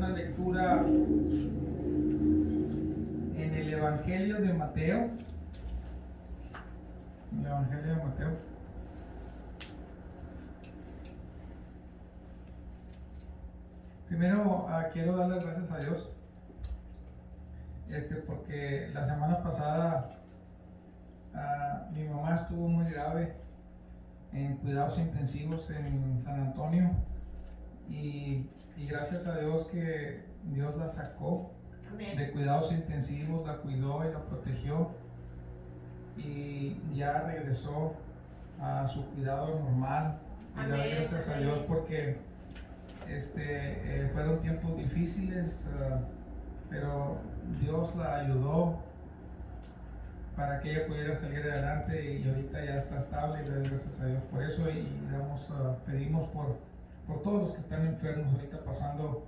una lectura en el Evangelio de Mateo. El Evangelio de Mateo. Primero quiero dar las gracias a Dios, porque la semana pasada mi mamá estuvo muy grave en cuidados intensivos en San Antonio y gracias a Dios que Dios la sacó de cuidados intensivos, la cuidó y la protegió y ya regresó a su cuidado normal. Y le doy gracias a Dios porque fueron tiempos difíciles, pero Dios la ayudó para que ella pudiera salir adelante y ahorita ya está estable y le doy gracias a Dios por eso y pedimos por todos los que están enfermos ahorita pasando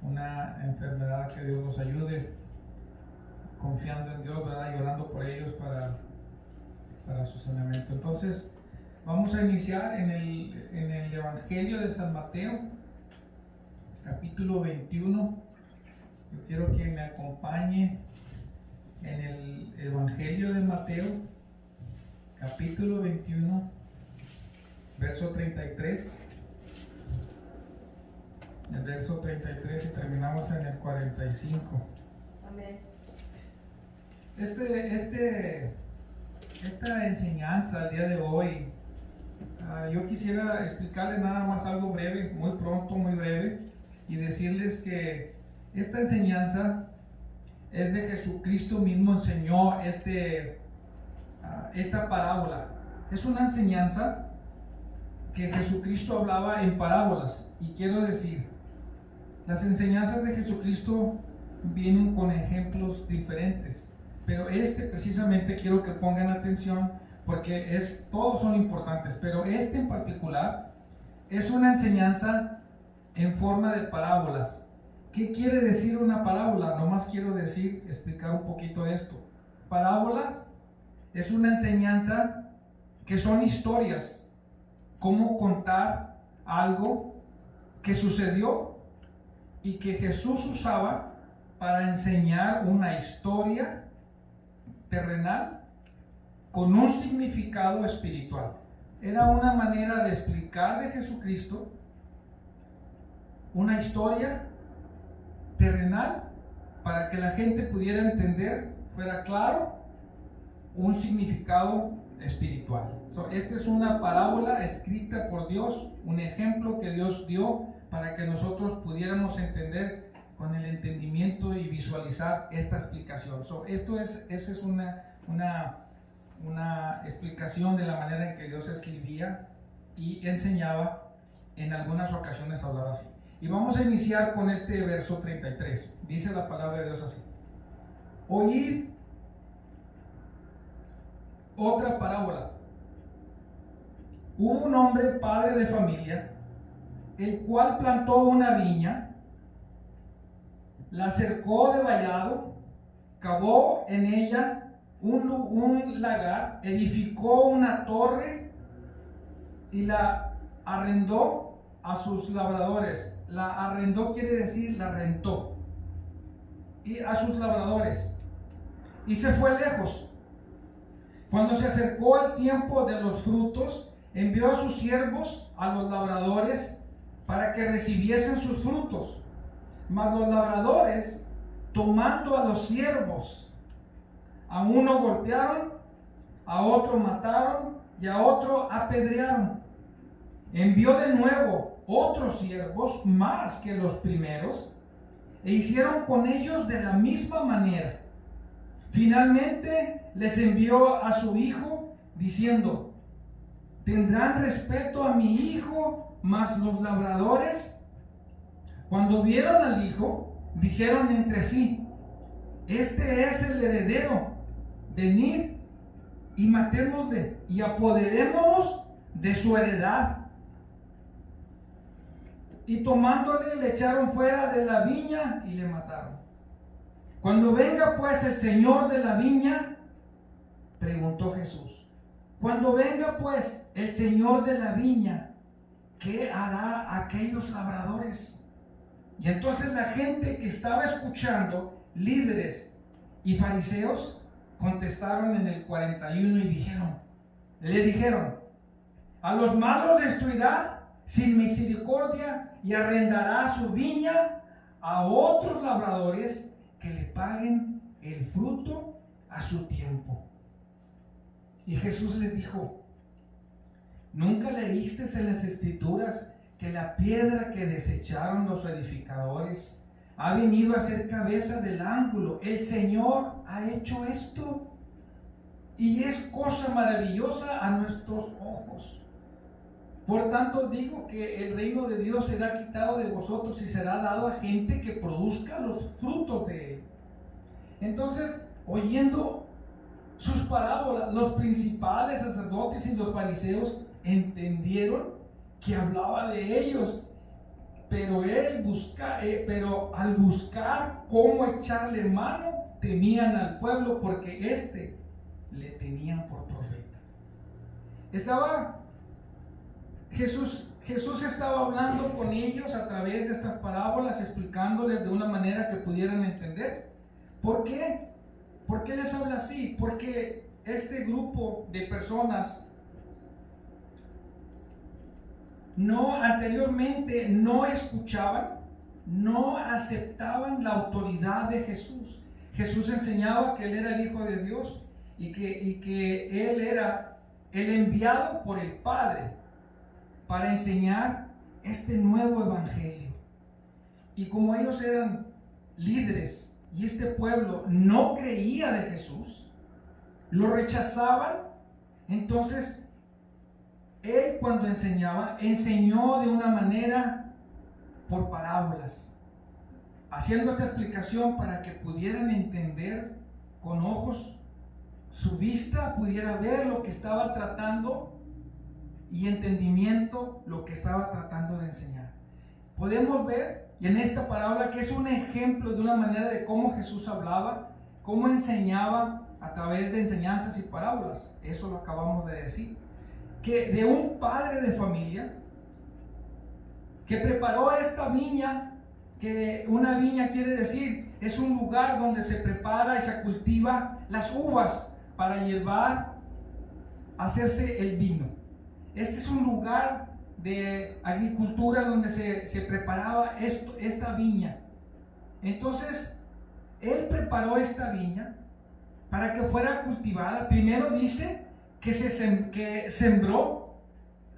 una enfermedad, que Dios los ayude, confiando en Dios, ¿verdad? Y orando por ellos para su sanamiento. Entonces vamos a iniciar en el Evangelio de San Mateo, capítulo 21. Yo quiero que me acompañe en el Evangelio de Mateo, capítulo 21, verso 33. El verso 33 y terminamos en el 45. Amén. Esta enseñanza el día de hoy, yo quisiera explicarles nada más algo breve, muy pronto, muy breve, y decirles que esta enseñanza es de Jesucristo mismo. Enseñó esta parábola. Es una enseñanza que Jesucristo hablaba en parábolas, y quiero decir, las enseñanzas de Jesucristo vienen con ejemplos diferentes, pero precisamente quiero que pongan atención porque todos son importantes, pero en particular es una enseñanza en forma de parábolas. ¿Qué quiere decir una parábola? Nomás quiero explicar un poquito de esto. Parábolas es una enseñanza que son historias, cómo contar algo que sucedió y que Jesús usaba para enseñar una historia terrenal con un significado espiritual. Era una manera de explicar de Jesucristo una historia terrenal para que la gente pudiera entender, fuera claro, un significado espiritual. Esta es una parábola escrita por Dios, un ejemplo que Dios dio para que nosotros pudiéramos entender con el entendimiento y visualizar esta explicación. Esa es una explicación de la manera en que Dios escribía y enseñaba. En algunas ocasiones hablaba así. Y vamos a iniciar con este verso 33. Dice la palabra de Dios así: oíd otra parábola. Hubo un hombre, padre de familia, el cual plantó una viña, la cercó de vallado, cavó en ella un lagar, edificó una torre y la arrendó a sus labradores. La arrendó quiere decir la rentó, y a sus labradores, y se fue lejos. Cuando se acercó el tiempo de los frutos, envió a sus siervos a los labradores para que recibiesen sus frutos. Mas los labradores, tomando a los siervos, a uno golpearon, a otro mataron y a otro apedrearon. Envió de nuevo otros siervos más que los primeros, e hicieron con ellos de la misma manera. Finalmente les envió a su hijo, diciendo: ¿tendrán respeto a mi hijo? Mas los labradores, cuando vieron al hijo, dijeron entre sí: este es el heredero, venid y matémosle y apoderémonos de su heredad. Y tomándole, le echaron fuera de la viña y le mataron. Cuando venga pues el Señor de la viña, preguntó Jesús, cuando venga pues el Señor de la viña, ¿qué hará aquellos labradores? Y entonces la gente que estaba escuchando, líderes y fariseos, contestaron en el 41 y le dijeron, a los malos destruirá sin misericordia y arrendará su viña a otros labradores que le paguen el fruto a su tiempo. Y Jesús les dijo, ¿nunca leíste en las Escrituras que la piedra que desecharon los edificadores ha venido a ser cabeza del ángulo? El Señor ha hecho esto y es cosa maravillosa a nuestros ojos. Por tanto digo que el reino de Dios será quitado de vosotros y será dado a gente que produzca los frutos de él. Entonces, oyendo sus parábolas, los principales sacerdotes y los fariseos entendieron que hablaba de ellos, pero al buscar cómo echarle mano, temían al pueblo porque le tenían por profeta. Jesús estaba hablando con ellos a través de estas parábolas, explicándoles de una manera que pudieran entender. ¿Por qué? ¿Por qué les habla así? Porque este grupo de personas anteriormente no escuchaban, no aceptaban la autoridad de Jesús. Jesús enseñaba que Él era el Hijo de Dios y que Él era el enviado por el Padre para enseñar este nuevo evangelio. Y como ellos eran líderes y este pueblo no creía de Jesús, lo rechazaban, entonces Él cuando enseñó de una manera por parábolas, haciendo esta explicación para que pudieran entender con ojos, su vista pudiera ver lo que estaba tratando y entendimiento lo que estaba tratando de enseñar. Podemos ver en esta parábola que es un ejemplo de una manera de cómo Jesús hablaba, cómo enseñaba a través de enseñanzas y parábolas. Eso lo acabamos de decir. Que de un padre de familia que preparó esta viña, que una viña quiere decir, es un lugar donde se prepara y se cultiva las uvas para llevar a hacerse el vino. Este es un lugar de agricultura donde se preparaba esta viña. Entonces, Él preparó esta viña para que fuera cultivada. Primero dice que sembró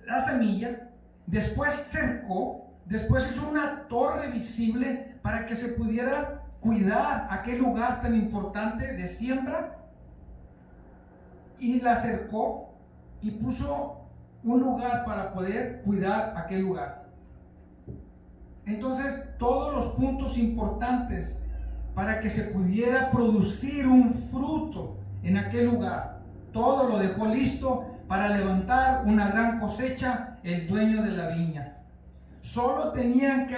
la semilla, después cercó, después hizo una torre visible para que se pudiera cuidar aquel lugar tan importante de siembra, y la cercó y puso un lugar para poder cuidar aquel lugar. Entonces, todos los puntos importantes para que se pudiera producir un fruto en aquel lugar, todo lo dejó listo para levantar una gran cosecha el dueño de la viña. Solo tenían que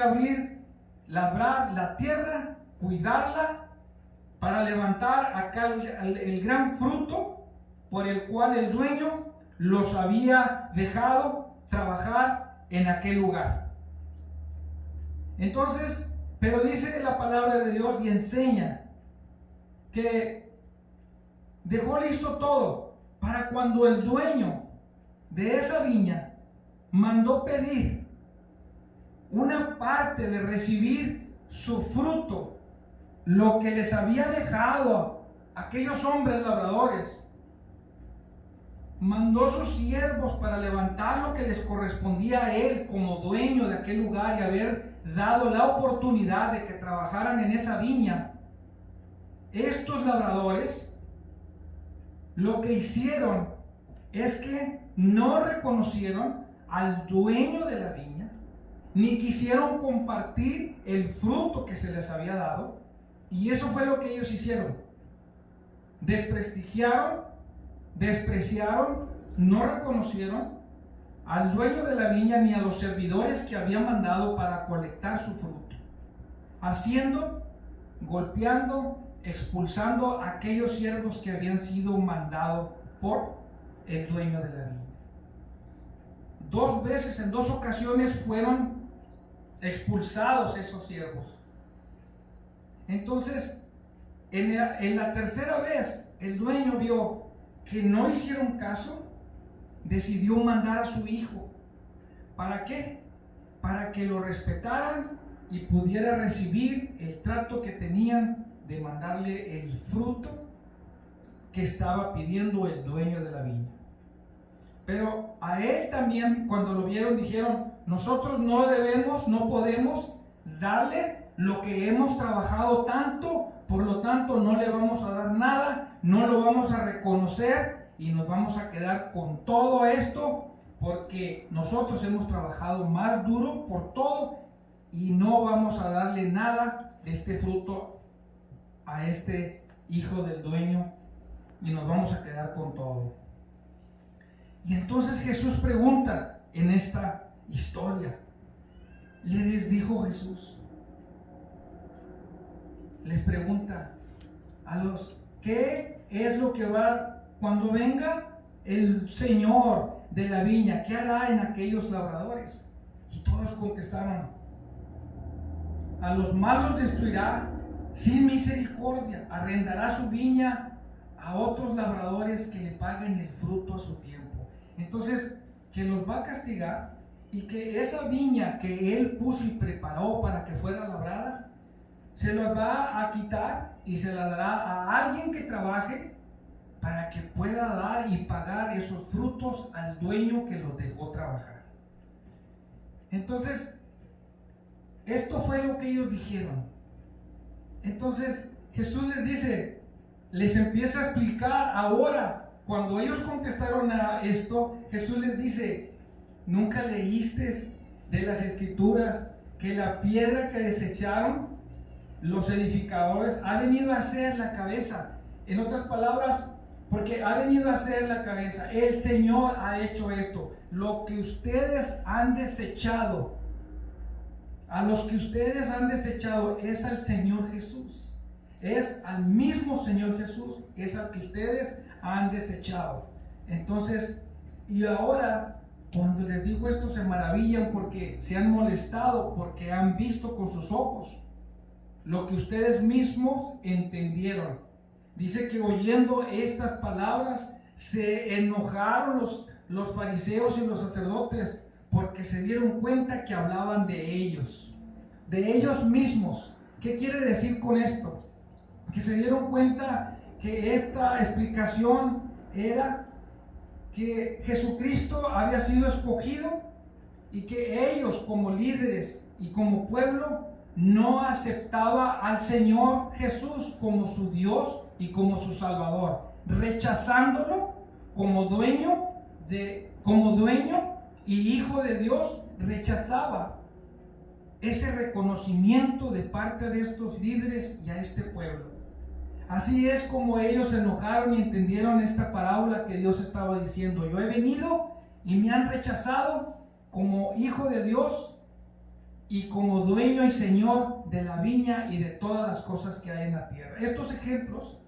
labrar la tierra, cuidarla, para levantar acá el gran fruto por el cual el dueño los había dejado trabajar en aquel lugar. Entonces, pero dice la palabra de Dios y enseña que dejó listo todo para cuando el dueño de esa viña mandó pedir una parte de recibir su fruto, lo que les había dejado aquellos hombres labradores, mandó sus siervos para levantar lo que les correspondía a él como dueño de aquel lugar y haber dado la oportunidad de que trabajaran en esa viña. Estos labradores lo que hicieron es que no reconocieron al dueño de la viña, ni quisieron compartir el fruto que se les había dado, y eso fue lo que ellos hicieron. Desprestigiaron, despreciaron, no reconocieron al dueño de la viña ni a los servidores que había mandado para colectar su fruto, golpeando, expulsando a aquellos siervos que habían sido mandados por el dueño de la viña. 2 veces, en 2 ocasiones fueron expulsados esos siervos. Entonces, en la tercera vez, el dueño vio que no hicieron caso, decidió mandar a su hijo. ¿Para qué? Para que lo respetaran y pudiera recibir el trato que tenían de mandarle el fruto que estaba pidiendo el dueño de la viña. Pero a él también, cuando lo vieron, dijeron: nosotros no debemos, no podemos darle lo que hemos trabajado tanto, por lo tanto no le vamos a dar nada, no lo vamos a reconocer y nos vamos a quedar con todo esto porque nosotros hemos trabajado más duro por todo y no vamos a darle nada de este fruto a este hijo del dueño y nos vamos a quedar con todo. Y entonces Jesús pregunta en esta historia, les dijo Jesús, les pregunta a los: ¿qué es lo que va cuando venga el Señor de la viña? ¿Qué hará en aquellos labradores? Y todos contestaron: a los malos destruirá sin misericordia, arrendará su viña a otros labradores que le paguen el fruto a su tiempo. Entonces, que los va a castigar y que esa viña que él puso y preparó para que fuera labrada, se las va a quitar y se la dará a alguien que trabaje para que pueda dar y pagar esos frutos al dueño que los dejó trabajar. Entonces, esto fue lo que ellos dijeron. Entonces, Jesús les dice, les empieza a explicar ahora. Cuando ellos contestaron a esto, Jesús les dice: ¿nunca leíste de las Escrituras que la piedra que desecharon los edificadores ha venido a ser la cabeza? En otras palabras, porque ha venido a ser la cabeza. El Señor ha hecho esto. Lo que ustedes han desechado, a los que ustedes han desechado, es al Señor Jesús. Es al mismo Señor Jesús, es al que ustedes han desechado. Entonces, y ahora, cuando les digo esto, se maravillan porque se han molestado, porque han visto con sus ojos lo que ustedes mismos entendieron. Dice que oyendo estas palabras se enojaron los fariseos y los sacerdotes, porque se dieron cuenta que hablaban de ellos mismos. ¿Qué quiere decir con esto? Que se dieron cuenta que esta explicación era que Jesucristo había sido escogido y que ellos, como líderes y como pueblo, no aceptaba al Señor Jesús como su Dios y como su Salvador, rechazándolo como dueño y hijo de Dios. Rechazaba ese reconocimiento de parte de estos líderes y a este pueblo. Así es como ellos se enojaron y entendieron esta parábola que Dios estaba diciendo: yo he venido y me han rechazado como hijo de Dios y como dueño y señor de la viña y de todas las cosas que hay en la tierra. Estos ejemplos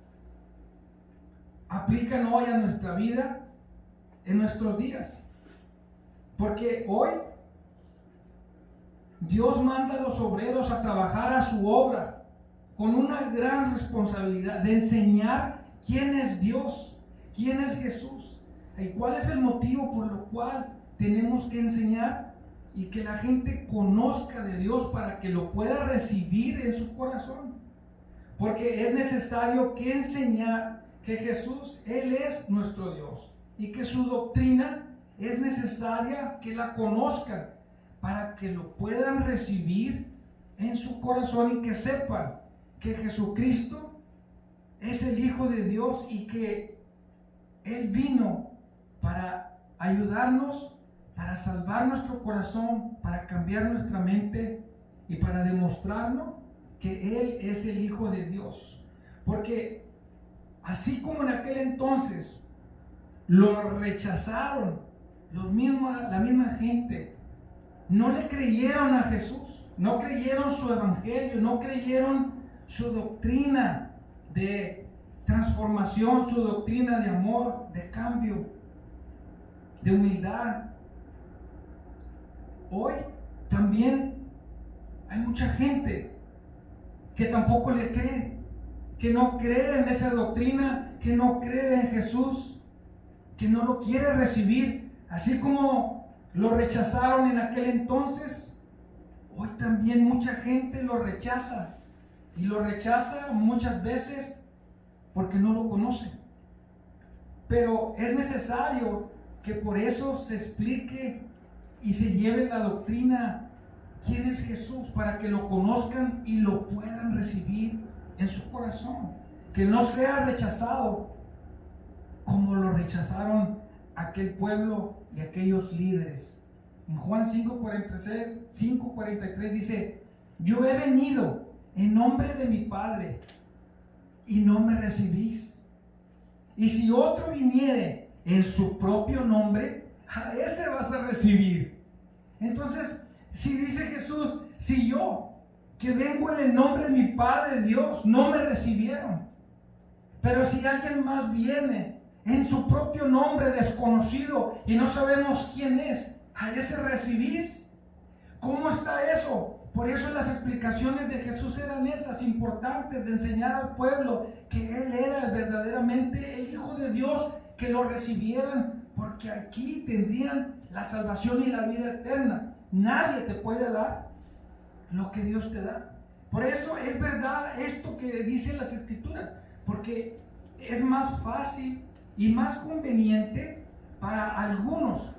aplican hoy a nuestra vida, en nuestros días, porque hoy Dios manda a los obreros a trabajar a su obra con una gran responsabilidad de enseñar quién es Dios, quién es Jesús y cuál es el motivo por lo cual tenemos que enseñar y que la gente conozca de Dios para que lo pueda recibir en su corazón. Porque es necesario que enseñar que Jesús, Él es nuestro Dios y que su doctrina es necesaria que la conozcan para que lo puedan recibir en su corazón y que sepan que Jesucristo es el Hijo de Dios y que Él vino para ayudarnos, para salvar nuestro corazón, para cambiar nuestra mente y para demostrarnos que Él es el Hijo de Dios. Porque así como en aquel entonces lo rechazaron, la misma gente, no le creyeron a Jesús, no creyeron su evangelio, no creyeron su doctrina de transformación, su doctrina de amor, de cambio, de humildad. Hoy también hay mucha gente que tampoco le cree, que no cree en esa doctrina, que no cree en Jesús, que no lo quiere recibir. Así como lo rechazaron en aquel entonces, hoy también mucha gente lo rechaza. Y lo rechaza muchas veces porque no lo conoce. Pero es necesario que por eso se explique y se lleve la doctrina, quién es Jesús, para que lo conozcan y lo puedan recibir en su corazón. Que no sea rechazado como lo rechazaron aquel pueblo y aquellos líderes. En Juan 5:43 dice: yo he venido en nombre de mi Padre y no me recibís. Y si otro viniere en su propio nombre, a ese vas a recibir. Entonces, si dice Jesús, si yo, que vengo en el nombre de mi Padre Dios, no me recibieron, pero si alguien más viene en su propio nombre desconocido y no sabemos quién es, a ese recibís. ¿Cómo está eso? Por eso las explicaciones de Jesús eran esas, importantes, de enseñar al pueblo que Él era verdaderamente el Hijo de Dios, que lo recibieran, porque aquí tendrían la salvación y la vida eterna. Nadie te puede dar lo que Dios te da. Por eso es verdad esto que dicen las Escrituras, porque es más fácil y más conveniente para algunos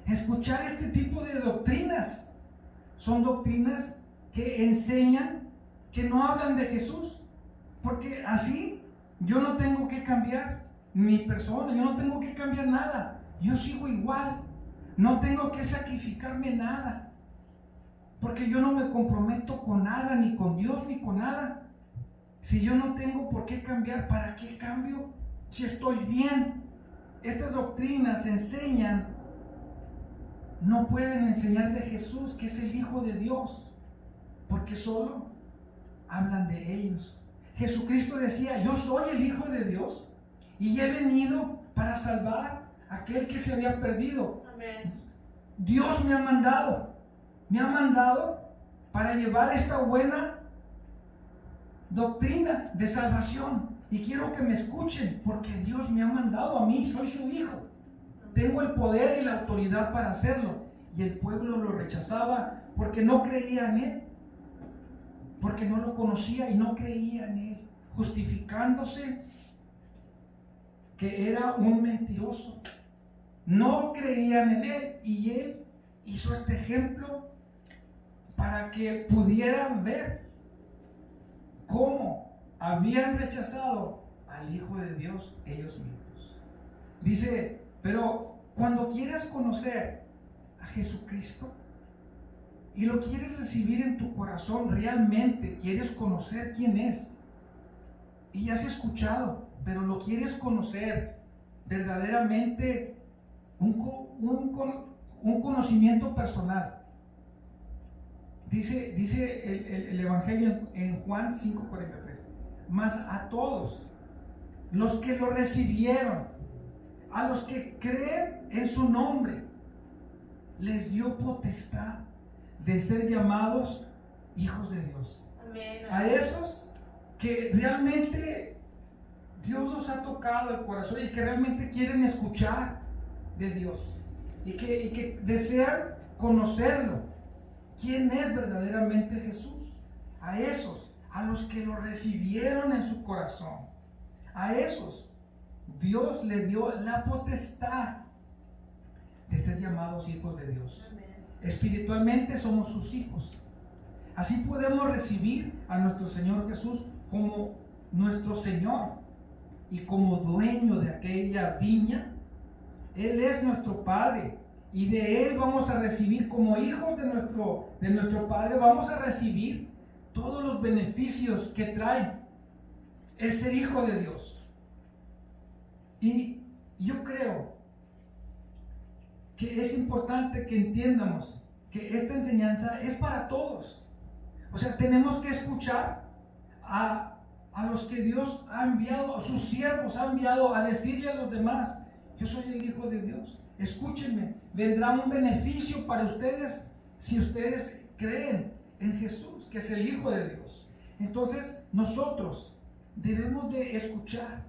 escuchar este tipo de doctrinas. Son doctrinas que enseñan, que no hablan de Jesús, porque así yo no tengo que cambiar mi persona, yo no tengo que cambiar nada, yo sigo igual, no tengo que sacrificarme nada, porque yo no me comprometo con nada, ni con Dios, ni con nada. Si yo no tengo por qué cambiar, ¿para qué cambio? Si estoy bien. Estas doctrinas enseñan, no pueden enseñar de Jesús, que es el Hijo de Dios, porque solo hablan de ellos. Jesucristo decía: yo soy el Hijo de Dios y he venido para salvar a aquel que se había perdido. Amén. Dios me ha mandado para llevar esta buena doctrina de salvación, y quiero que me escuchen, porque Dios me ha mandado a mí, soy su hijo. Tengo el poder y la autoridad para hacerlo. Y el pueblo lo rechazaba porque no creía en Él, porque no lo conocía y no creía en Él, justificándose que era un mentiroso. No creían en Él, y Él hizo este ejemplo para que pudieran ver cómo habían rechazado al Hijo de Dios ellos mismos. Dice: pero cuando quieras conocer a Jesucristo y lo quieres recibir en tu corazón, realmente quieres conocer quién es, y ya has escuchado, pero lo quieres conocer verdaderamente, un conocimiento personal. Dice el Evangelio en Juan 5:43: mas a todos los que lo recibieron, a los que creen en su nombre, les dio potestad de ser llamados hijos de Dios. Amén. A esos que realmente Dios los ha tocado el corazón y que realmente quieren escuchar de Dios y que desean conocerlo, quién es verdaderamente Jesús. A esos, a los que lo recibieron en su corazón, a esos Dios le dio la potestad de ser llamados hijos de Dios. Amén. Espiritualmente somos sus hijos. Así podemos recibir a nuestro Señor Jesús como nuestro Señor y como dueño de aquella viña. Él es nuestro Padre, y de Él vamos a recibir, como hijos de nuestro Padre, vamos a recibir todos los beneficios que trae el ser hijo de Dios. Y yo creo que es importante que entiendamos que esta enseñanza es para todos. O sea, tenemos que escuchar a los que Dios ha enviado, a sus siervos ha enviado a decirle a los demás: yo soy el Hijo de Dios, escúchenme, vendrá un beneficio para ustedes si ustedes creen. en Jesús, que es el Hijo de Dios. Entonces nosotros debemos de escuchar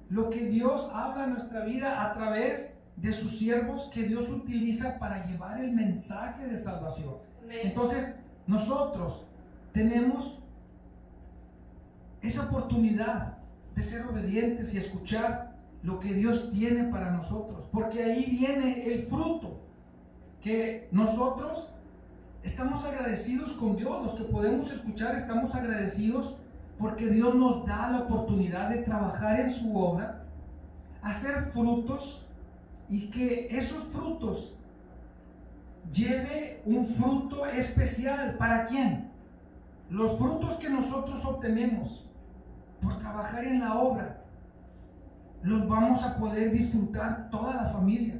lo que Dios habla en nuestra vida a través de sus siervos que Dios utiliza para llevar el mensaje de salvación. Amén. Entonces nosotros tenemos esa oportunidad de ser obedientes y escuchar lo que Dios tiene para nosotros, porque ahí viene el fruto que nosotros estamos agradecidos con Dios. Los que podemos escuchar estamos agradecidos porque Dios nos da la oportunidad de trabajar en su obra, hacer frutos, y que esos frutos lleve un fruto especial. ¿Para quién? Los frutos que nosotros obtenemos por trabajar en la obra los vamos a poder disfrutar toda la familia.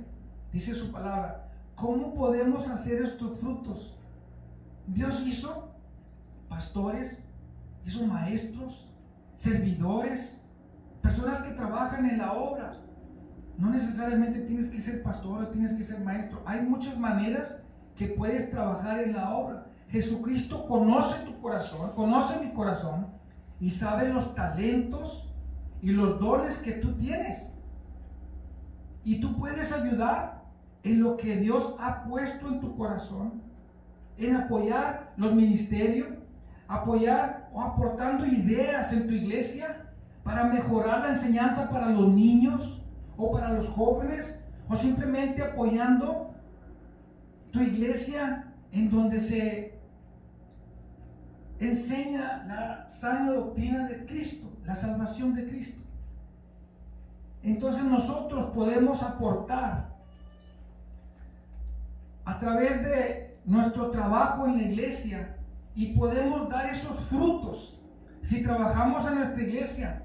Dice su palabra. ¿Cómo podemos hacer estos frutos? Dios hizo pastores, hizo maestros, servidores, personas que trabajan en la obra. No necesariamente tienes que ser pastor o tienes que ser maestro. Hay muchas maneras que puedes trabajar en la obra. Jesucristo conoce tu corazón, conoce mi corazón y sabe los talentos y los dones que tú tienes. Y tú puedes ayudar en lo que Dios ha puesto en tu corazón, en apoyar los ministerios, apoyar o aportando ideas en tu iglesia para mejorar la enseñanza para los niños o para los jóvenes, o simplemente apoyando tu iglesia en donde se enseña la sana doctrina de Cristo, la salvación de Cristo. Entonces nosotros podemos aportar a través de nuestro trabajo en la iglesia y podemos dar esos frutos. Si trabajamos en nuestra iglesia,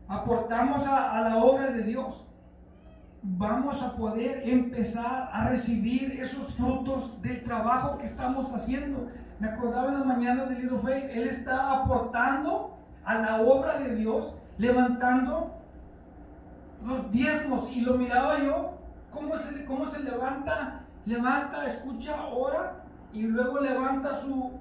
aportamos a la obra de Dios, vamos a poder empezar a recibir esos frutos del trabajo que estamos haciendo. Me acordaba en la mañana de Little Faith, él está aportando a la obra de Dios, levantando los diezmos, y lo miraba yo, cómo se levanta, escucha, ora, y luego levanta su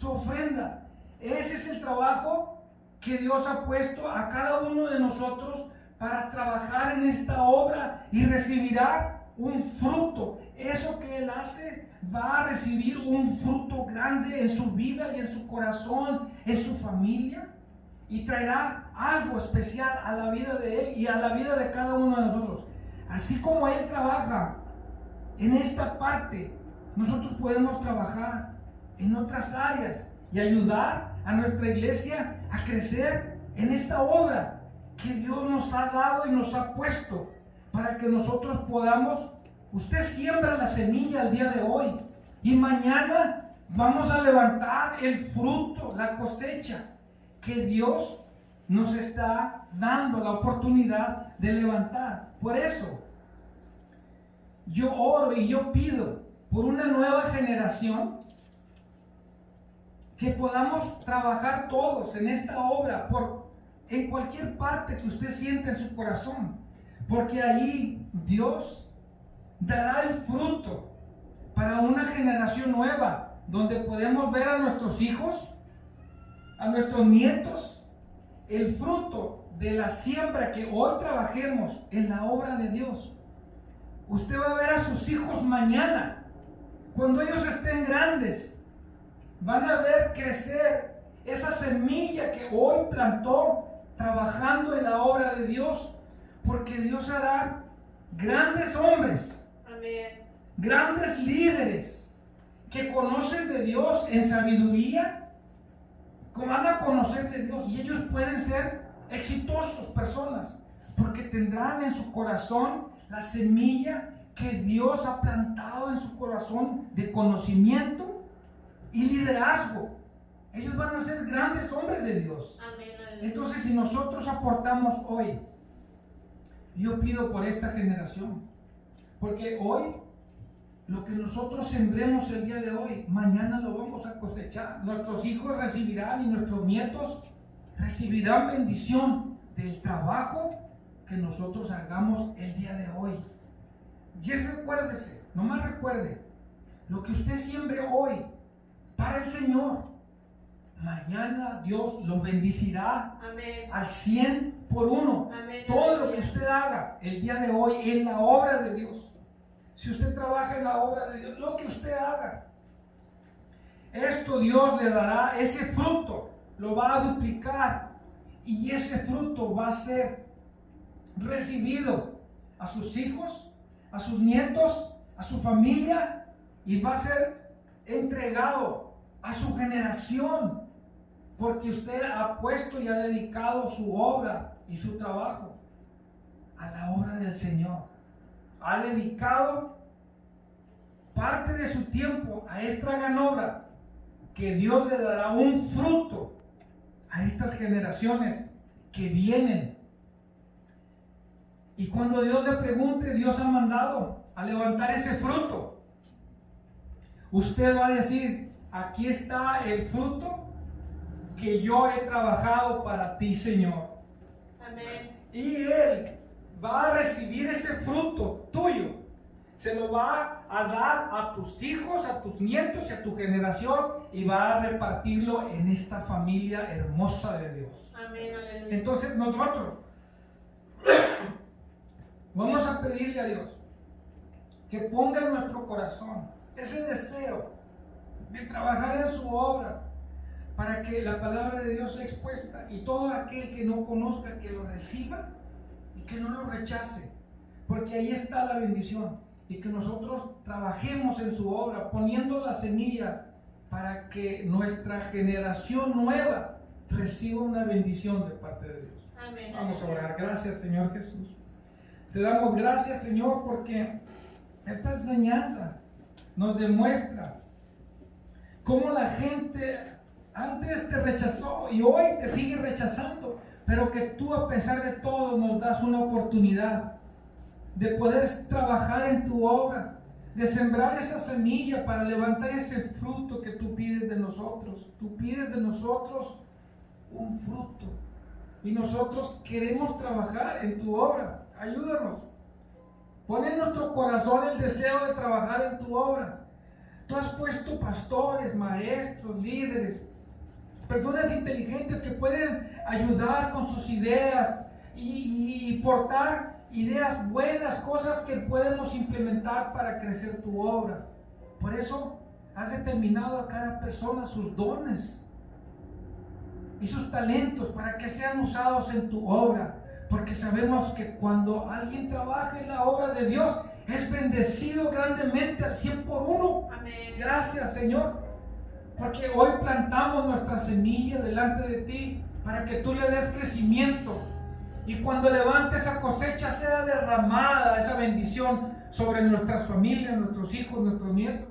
ofrenda. Ese es el trabajo que Dios ha puesto a cada uno de nosotros para trabajar en esta obra, y recibirá un fruto. Eso que Él hace va a recibir un fruto grande en su vida y en su corazón, en su familia, y traerá algo especial a la vida de Él y a la vida de cada uno de nosotros. Así como Él trabaja en esta parte, nosotros podemos trabajar en otras áreas y ayudar a nuestra iglesia a crecer en esta obra que Dios nos ha dado y nos ha puesto para que nosotros podamos. Usted siembra la semilla el día de hoy y mañana vamos a levantar el fruto, la cosecha que Dios nos está dando la oportunidad de levantar. Por eso yo oro y yo pido por una nueva generación, que podamos trabajar todos en esta obra, en cualquier parte que usted sienta en su corazón, porque ahí Dios dará el fruto para una generación nueva, donde podemos ver a nuestros hijos, a nuestros nietos, el fruto de la siembra que hoy trabajemos en la obra de Dios. Usted va a ver a sus hijos mañana, cuando ellos estén grandes, van a ver crecer esa semilla que hoy plantó trabajando en la obra de Dios, porque Dios hará grandes hombres, amén, grandes líderes que conocen de Dios en sabiduría, van a conocer de Dios, y ellos pueden ser exitosos personas porque tendrán en su corazón la semilla que Dios ha plantado en su corazón de conocimiento y liderazgo. Ellos van a ser grandes hombres de Dios. Amén. Entonces, si nosotros aportamos hoy, yo pido por esta generación, porque hoy lo que nosotros sembremos el día de hoy, mañana lo vamos a cosechar. Nuestros hijos recibirán y nuestros nietos recibirán bendición del trabajo que nosotros hagamos el día de hoy. Y recuérdese, nomás recuerde, Lo que usted siembre hoy para el Señor, mañana Dios lo bendecirá. Amén. Al 100 por 1. Amén. Todo lo que usted haga el día de hoy en la obra de Dios. Si usted trabaja en la obra de Dios, lo que usted haga, esto Dios le dará ese fruto, lo va a duplicar, y ese fruto va a ser recibido a sus hijos, a sus nietos, a su familia, y va a ser entregado a su generación, porque usted ha puesto y ha dedicado su obra y su trabajo a la obra del Señor. Ha dedicado parte de su tiempo a esta gran obra, que Dios le dará un fruto a estas generaciones que vienen. Y cuando Dios le pregunte, Dios ha mandado a levantar ese fruto. Usted va a decir: aquí está el fruto que yo he trabajado para ti, Señor. Amén. Y Él va a recibir ese fruto tuyo. Se lo va a dar a tus hijos, a tus nietos y a tu generación, y va a repartirlo en esta familia hermosa de Dios. Amén. Aleluya. Entonces nosotros vamos a pedirle a Dios que ponga en nuestro corazón ese deseo de trabajar en su obra, para que la palabra de Dios sea expuesta, y todo aquel que no conozca, que lo reciba y que no lo rechace, porque ahí está la bendición. Y que nosotros trabajemos en su obra, poniendo la semilla para que nuestra generación nueva reciba una bendición de parte de Dios. Amén. Vamos a orar. Gracias, Señor Jesús. Te damos gracias, Señor, porque esta enseñanza nos demuestra cómo la gente antes te rechazó y hoy te sigue rechazando, pero que tú, a pesar de todo, nos das una oportunidad de poder trabajar en tu obra, de sembrar esa semilla para levantar ese fruto que tú pides de nosotros. Tú pides de nosotros un fruto, y nosotros queremos trabajar en tu obra. Ayúdanos. Pon en nuestro corazón el deseo de trabajar en tu obra. Tú has puesto pastores, maestros, líderes, personas inteligentes que pueden ayudar con sus ideas y portar ideas buenas, cosas que podemos implementar para crecer tu obra. Por eso has determinado a cada persona sus dones y sus talentos para que sean usados en tu obra, porque sabemos que cuando alguien trabaja en la obra de Dios es bendecido grandemente al 100 por 1. Amén. Gracias, Señor, porque hoy plantamos nuestra semilla delante de ti para que tú le des crecimiento, y cuando levante esa cosecha sea derramada esa bendición sobre nuestras familias, nuestros hijos, nuestros nietos.